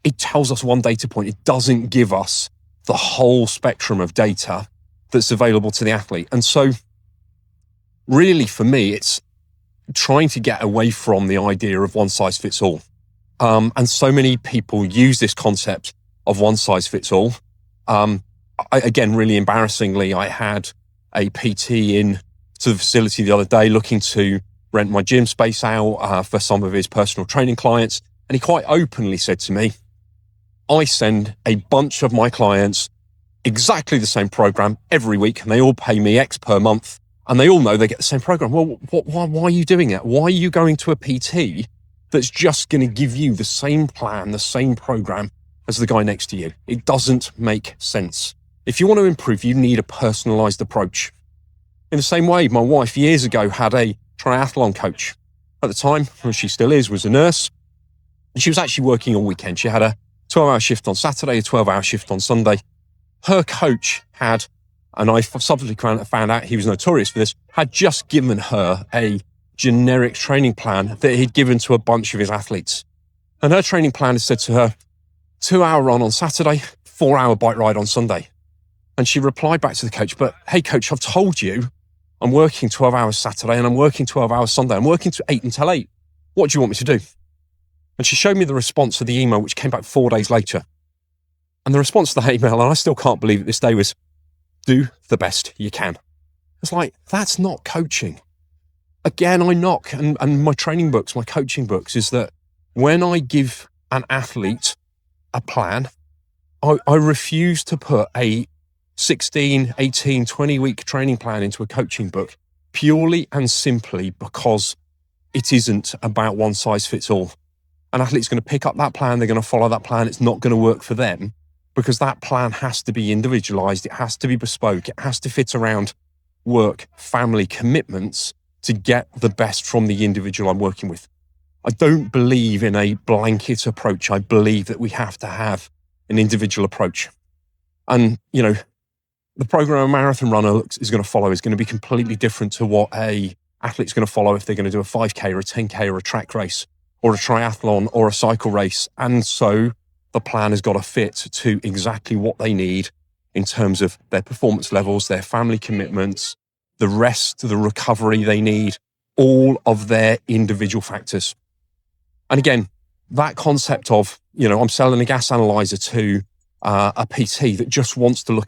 it tells us one data point. It doesn't give us the whole spectrum of data that's available to the athlete. And so really for me, it's trying to get away from the idea of one size fits all. And so many people use this concept of one size fits all. Again, really embarrassingly, I had a PT in to the facility the other day looking to rent my gym space out for some of his personal training clients. And he quite openly said to me, I send a bunch of my clients exactly the same program every week, and they all pay me X per month, and they all know they get the same program. Well, why are you doing that? Why are you going to a PT that's just going to give you the same plan, the same program as the guy next to you? It doesn't make sense. If you want to improve, you need a personalized approach. In the same way, my wife years ago had a triathlon coach. At the time, and she still is, was a nurse. And she was actually working on weekends. She had a 12-hour shift on Saturday, a 12-hour shift on Sunday. Her coach had, and I subsequently found out he was notorious for this, had just given her a generic training plan that he'd given to a bunch of his athletes. And her training plan had said to her, 2-hour run on Saturday, 4-hour bike ride on Sunday. And she replied back to the coach, but hey coach, I've told you I'm working 12 hours Saturday and I'm working 12 hours Sunday. I'm working to 8 until 8. What do you want me to do? And she showed me the response to the email, which came back 4 days later. And the response to the email, and I still can't believe it this day, was, do the best you can. It's like, that's not coaching. Again, I knock, and my training books, my coaching books, is that when I give an athlete a plan, I refuse to put a 16, 18, 20-week training plan into a coaching book purely and simply because it isn't about one size fits all. An athlete's going to pick up that plan, they're going to follow that plan, it's not going to work for them because that plan has to be individualized, it has to be bespoke, it has to fit around work, family, commitments to get the best from the individual I'm working with. I don't believe in a blanket approach. I believe that we have to have an individual approach. And, the program a marathon runner is going to follow is going to be completely different to what a athlete's going to follow if they're going to do a 5K or a 10K or a track race or a triathlon or a cycle race. And so the plan has got to fit to exactly what they need in terms of their performance levels, their family commitments, the rest, the recovery they need, all of their individual factors. And again, that concept of, I'm selling a gas analyzer to a PT that just wants to look